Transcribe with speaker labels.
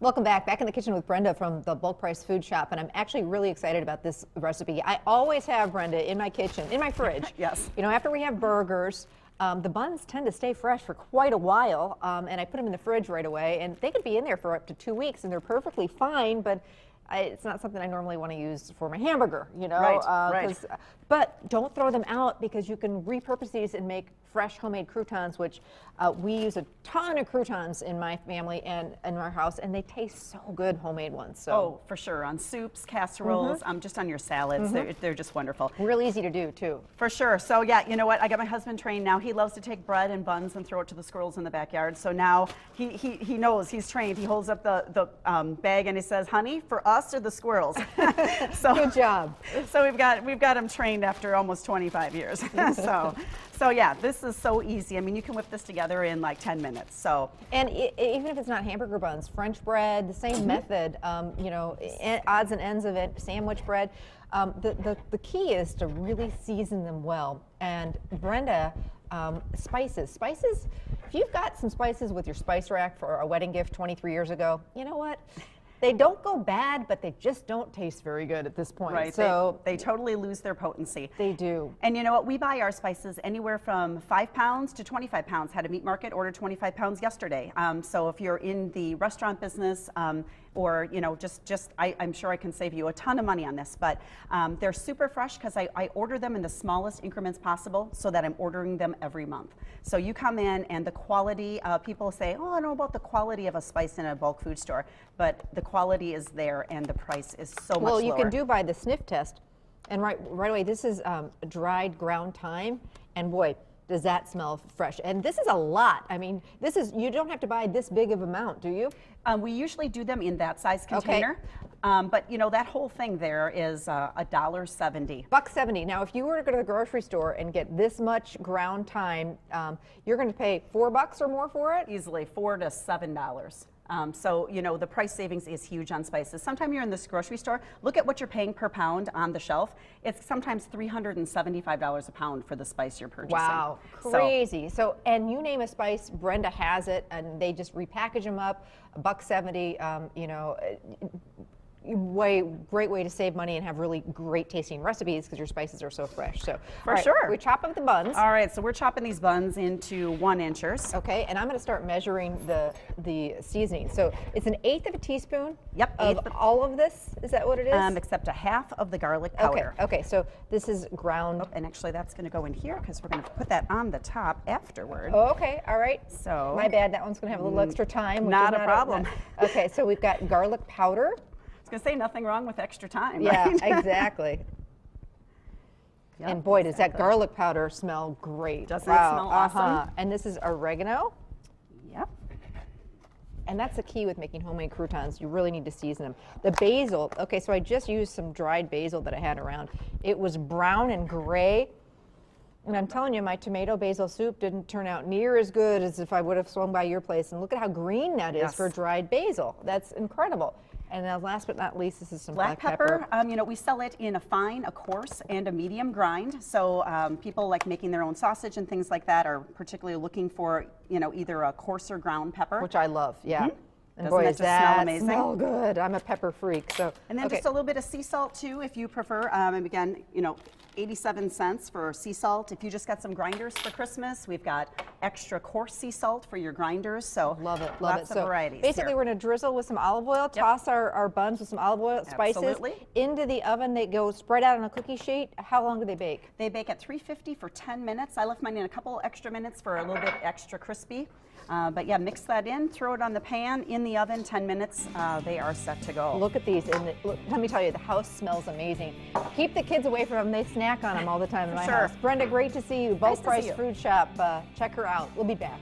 Speaker 1: Welcome back. Back in the kitchen with Brenda from the Bulk Price Food Shop, and I'm actually really excited about this recipe. I always have Brenda in my kitchen, in my fridge.
Speaker 2: Yes.
Speaker 1: You know, after we have burgers, the buns tend to stay fresh for quite a while, and I put them in the fridge right away, and they could be in there for up to 2 weeks, and they're perfectly fine, but it's not something I normally want to use for my hamburger, you know.
Speaker 2: Right.
Speaker 1: But don't throw them out, because you can repurpose these and make fresh homemade croutons, which we use a ton of croutons in my family and in our house, and they taste so good, homemade ones. So.
Speaker 2: Oh, for sure. On soups, casseroles, just on your salads. They're just wonderful.
Speaker 1: Real easy to do, too.
Speaker 2: For sure. So, yeah, you know what? I got my husband trained now. He loves to take bread and buns and throw it to the squirrels in the backyard. So now he knows, he's trained. He holds up the bag and he says, honey, for us or the squirrels?
Speaker 1: Good job.
Speaker 2: So we've got him trained after almost 25 years. So yeah, this is so easy. I mean, you can whip this together in like 10 minutes. So,
Speaker 1: and even if it's not hamburger buns, French bread, the same method. You know, odds and ends of it, sandwich bread. The key is to really season them well. And Brenda, spices. If you've got some spices with your spice rack for a wedding gift 23 years ago, you know what? They don't go bad, but they just don't taste very good at this point.
Speaker 2: Right,
Speaker 1: so
Speaker 2: they totally lose their potency.
Speaker 1: They do.
Speaker 2: And you know what? We buy our spices anywhere from 5 pounds to 25 pounds. Had a meat market, ordered 25 pounds yesterday. So if you're in the restaurant business, or you know, I'm sure I can save you a ton of money on this. But they're super fresh because I order them in the smallest increments possible, so that I'm ordering them every month. So you come in and the quality. People say, "Oh, I don't know about the quality of a spice in a bulk food store," but the quality is there and the price is so much lower.
Speaker 1: Well, you can do by the sniff test, and right away, this is dried ground thyme, and boy, does that smell fresh. And this is a lot. I mean, you don't have to buy this big of amount, do you?
Speaker 2: We usually do them in that size container. Okay. But you know, that whole thing there is $1.70.
Speaker 1: $1.70. Now, if you were to go to the grocery store and get this much ground thyme, you're going to pay $4 or more for it?
Speaker 2: Easily $4 to $7. So, you know, the price savings is huge on spices. Sometimes you're in this grocery store, look at what you're paying per pound on the shelf. It's sometimes $375 a pound for the spice you're purchasing.
Speaker 1: Wow, crazy. So, and you name a spice, Brenda has it, and they just repackage them up, $1.70, you know, great way to save money and have really great tasting recipes because your spices are so fresh. So
Speaker 2: for sure.
Speaker 1: We chop up the buns.
Speaker 2: All right, so we're chopping these buns into 1-inchers.
Speaker 1: Okay, and I'm going to start measuring the seasoning. So it's 1/8 of a teaspoon.
Speaker 2: Yep.
Speaker 1: Of all of this. Is that what it is?
Speaker 2: Except 1/2 of the garlic powder.
Speaker 1: Okay. So this is ground.
Speaker 2: Oh, and actually, that's going to go in here because we're going to put that on the top afterward.
Speaker 1: Oh, okay. All right.
Speaker 2: So
Speaker 1: my bad. That one's going to have a little extra time.
Speaker 2: Not a problem.
Speaker 1: Okay. So we've got garlic powder.
Speaker 2: I was going to say nothing wrong with extra time.
Speaker 1: Yeah,
Speaker 2: right?
Speaker 1: Exactly. Yep, and boy, does that garlic powder smell great.
Speaker 2: Doesn't it smell awesome?
Speaker 1: And this is oregano.
Speaker 2: Yep.
Speaker 1: And that's the key with making homemade croutons. You really need to season them. The basil, okay, so I just used some dried basil that I had around. It was brown and gray. And I'm telling you, my tomato basil soup didn't turn out near as good as if I would have swung by your place. And look at how green that is for dried basil. That's incredible. And then last but not least, this is some black pepper.
Speaker 2: You know, we sell it in a fine, a coarse, and a medium grind. So people like making their own sausage and things like that are particularly looking for, you know, either a coarser ground pepper.
Speaker 1: Which I love, yeah. And
Speaker 2: doesn't
Speaker 1: boy,
Speaker 2: that just smell amazing?
Speaker 1: Smell good. I'm a pepper freak. So,
Speaker 2: and then just a little bit of sea salt too, if you prefer. And again, you know, 87 cents for sea salt. If you just got some grinders for Christmas, we've got extra coarse sea salt for your grinders. So
Speaker 1: love it.
Speaker 2: Lots of varieties.
Speaker 1: Basically, we're going to drizzle with some olive oil, toss our buns with some olive oil, spices into the oven. They go spread out on a cookie sheet. How long do they bake?
Speaker 2: They bake at 350 for 10 minutes. I left mine in a couple extra minutes for a little bit extra crispy. But yeah, mix that in, throw it on the pan, in the oven, 10 minutes, they are set to go.
Speaker 1: Look at these, and let me tell you, the house smells amazing. Keep the kids away from them, they snack on them all the time in my house. Brenda, great to see you. Bulk Price Food Shop, check her out. We'll be back.